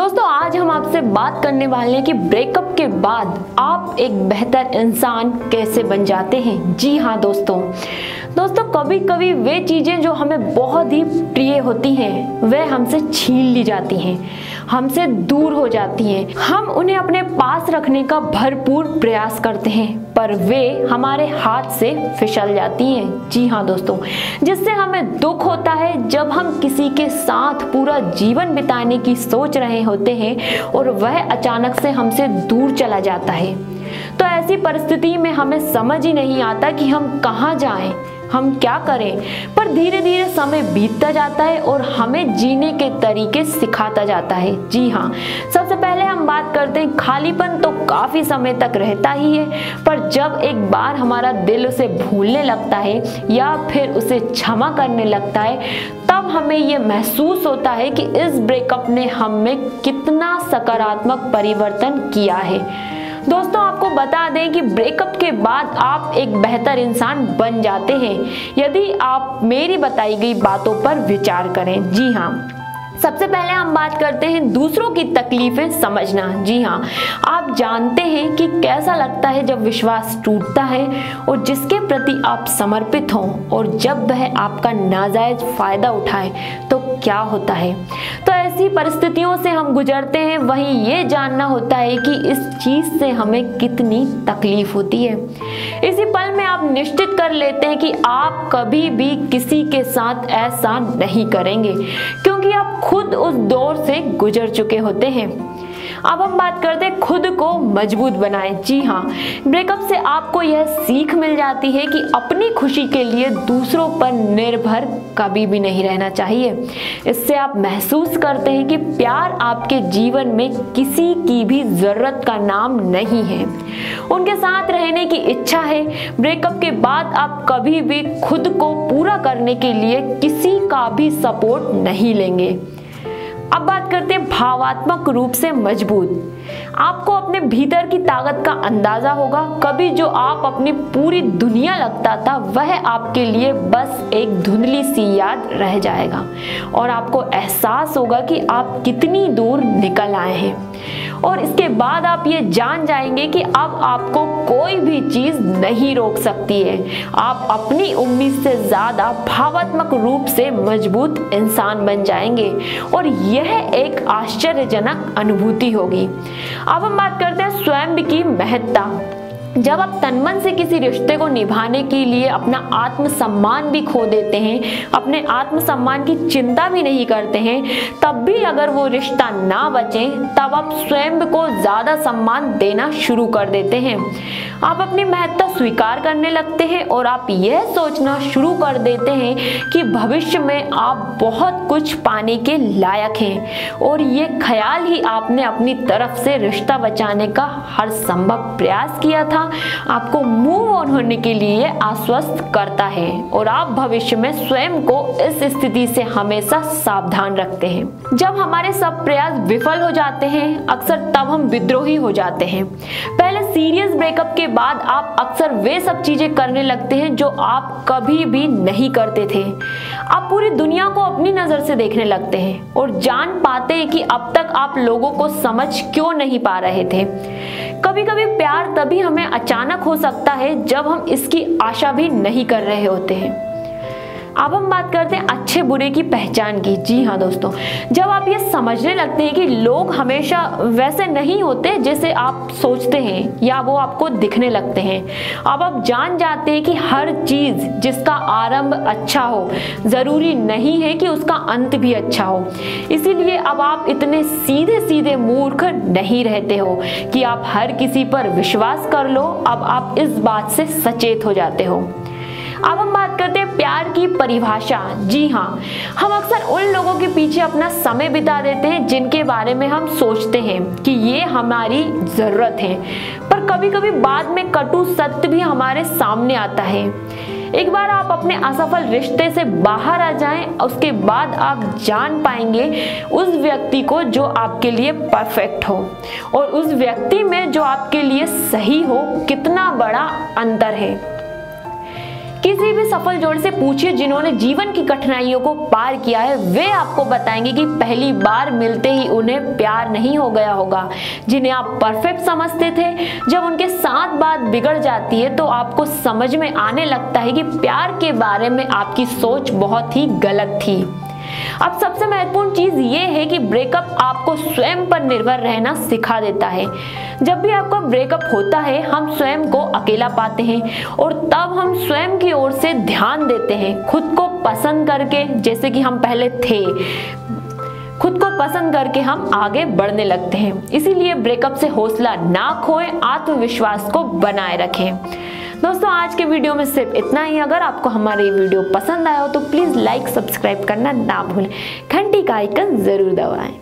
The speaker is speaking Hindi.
दोस्तों आज हम आपसे बात करने वाले हैं कि ब्रेकअप के बाद आप एक बेहतर इंसान कैसे बन जाते हैं। जी हाँ दोस्तों कभी कभी वे चीजें जो हमें बहुत ही प्रिय होती हैं वे हमसे छीन ली जाती हैं, हमसे दूर हो जाती हैं। हम उन्हें अपने पास रखने का भरपूर प्रयास करते हैं पर वे हमारे हाथ से फिसल जाती हैं। जी हाँ दोस्तों, जिससे हमें दुख होता है जब हम किसी के साथ पूरा जीवन बिताने की सोच रहे होते हैं और वह अचानक से हमसे दूर चला जाता है। तो ऐसी परिस्थिति में हमें समझ ही नहीं आता कि हम कहाँ जाएं, हम क्या करें। पर धीरे धीरे समय बीतता जाता है और हमें जीने के तरीके सिखाता जाता है। जी हाँ, सबसे पहले हम बात करते हैं खालीपन तो काफी समय तक रहता ही है, पर जब एक बार हमारा दिल उसे भूलने लगता है या फिर उसे क्षमा करने लगता है तब हमें ये महसूस होता है कि इस ब्रेकअप ने हम में कितना सकारात्मक परिवर्तन किया है। दोस्तों आपको बता दें कि ब्रेकअप के बाद आप एक बेहतर इंसान बन जाते हैं यदि आप मेरी बताई गई बातों पर विचार करें। जी हाँ, सबसे पहले हम बात करते हैं दूसरों की तकलीफें समझना। जी हाँ, आप जानते हैं कि कैसा लगता है जब विश्वास टूटता है और जिसके प्रति आप समर्पित हों और जब वह आपका नाजायज फायदा उठाए तो क्या होता है। तो ऐसी परिस्थितियों से हम गुजरते हैं, वहीं ये जानना होता है कि इस चीज से हमें कितनी तकलीफ होती है। इसी पल में आप निश्चित कर लेते हैं कि आप कभी भी किसी के साथ ऐसा नहीं करेंगे क्योंकि आप खुद उस दौर से गुजर चुके होते हैं। अब हम बात करते हैं खुद को मजबूत बनाएं। जी हाँ, ब्रेकअप से आपको यह सीख मिल जाती है कि अपनी खुशी के लिए दूसरों पर निर्भर कभी भी नहीं रहना चाहिए। इससे आप महसूस करते हैं कि प्यार आपके जीवन में किसी की भी जरूरत का नाम नहीं है, उनके साथ रहने की इच्छा है। ब्रेकअप के बाद आप कभी भी खुद को पूरा करने के लिए किसी का भी सपोर्ट नहीं लेंगे। अब बात करते हैं भावात्मक रूप से मजबूत। आपको अपने भीतर की ताकत का अंदाजा होगा। कभी जो आप अपनी पूरी दुनिया लगता था वह आपके लिए बस एक धुंधली सी याद रह जाएगा और आपको एहसास होगा कि आप कितनी दूर निकल आए हैं। और इसके बाद आप ये जान जाएंगे कि अब आपको कोई भी चीज नहीं रोक सकती है। आप अपनी उम्मीद से ज्यादा भावात्मक रूप से मजबूत इंसान बन जाएंगे और यह एक आश्चर्यजनक अनुभूति होगी। अब हम बात करते हैं स्वयं की महत्ता। जब आप तनमन से किसी रिश्ते को निभाने के लिए अपना आत्मसम्मान भी खो देते हैं, अपने आत्मसम्मान की चिंता भी नहीं करते हैं, तब भी अगर वो रिश्ता ना बचे तब आप स्वयं को ज्यादा सम्मान देना शुरू कर देते हैं। आप अपनी महत्ता स्वीकार करने लगते हैं और आप यह सोचना शुरू कर देते हैं कि भविष्य में आप बहुत कुछ पाने के लायक हैं और ये ख्याल ही आपने अपनी तरफ से रिश्ता बचाने का हर संभव प्रयास किया था आपको मूव ऑन होने के लिए आश्वस्त करता है और आप भविष्य में स्वयं को इस स्थिति से हमेशा सावधान रखते हैं। जब हमारे सब प्रयास विफल हो जाते हैं अक्सर तब हम विद्रोही हो जाते हैं। पहले सीरियस ब्रेकअप के बाद आप अक्सर वे सब चीजें करने लगते हैं जो आप कभी भी नहीं करते थे। आप पूरी दुनिया को अपनी नजर से देखने लगते हैं और जान पाते हैं कि अब तक आप लोगों को समझ क्यों नहीं पा रहे थे। कभी कभी प्यार तभी हमें अचानक हो सकता है जब हम इसकी आशा भी नहीं कर रहे होते हैं। अब हम बात करते हैं अच्छे बुरे की पहचान की। जी हाँ दोस्तों, जब आप ये समझने लगते हैं कि लोग हमेशा वैसे नहीं होते जैसे आप सोचते हैं या वो आपको दिखने लगते हैं, अब आप जान जाते हैं कि हर चीज जिसका आरंभ अच्छा हो जरूरी नहीं है कि उसका अंत भी अच्छा हो। इसीलिए अब आप इतने सीधे सीधे मूर्ख नहीं रहते हो कि आप हर किसी पर विश्वास कर लो। अब आप इस बात से सचेत हो जाते हो। अब हम बात करते हैं प्यार की परिभाषा। जी हाँ, हम अक्सर उन लोगों के पीछे अपना समय बिता देते हैं जिनके बारे में हम सोचते हैं कि ये हमारी जरूरत है, पर कभी कभी बाद में कटु सत्य भी हमारे सामने आता है। एक बार आप अपने असफल रिश्ते से बाहर आ जाएं, उसके बाद आप जान पाएंगे उस व्यक्ति को जो आपके लिए परफेक्ट हो और उस व्यक्ति में जो आपके लिए सही हो कितना बड़ा अंतर है। किसी भी सफल जोड़े से पूछिए जिन्होंने जीवन की कठिनाइयों को पार किया है, वे आपको बताएंगे कि पहली बार मिलते ही उन्हें प्यार नहीं हो गया होगा। जिन्हें आप परफेक्ट समझते थे, जब उनके साथ बात बिगड़ जाती है तो आपको समझ में आने लगता है कि प्यार के बारे में आपकी सोच बहुत ही गलत थी। अब सबसे महत्वपूर्ण चीज ये है कि ब्रेकअप आपको स्वयं पर निर्भर रहना सिखा देता है। जब भी आपका ब्रेकअप होता है, हम स्वयं को अकेला पाते हैं और तब हम स्वयं की ओर से ध्यान देते हैं, खुद को पसंद करके, जैसे कि हम पहले थे। खुद को पसंद करके हम आगे बढ़ने लगते हैं। इसीलिए ब्रेकअप से हौसला ना खोएं, आत्मविश्वास को बनाए रखें। दोस्तों, आज के वीडियो में सिर्फ इतना ही। अगर आपको हमारा ये वीडियो पसंद आया हो तो प्लीज लाइक, सब्सक्राइब करना ना भूलें। घंटी का आइकन जरूर दबाएं।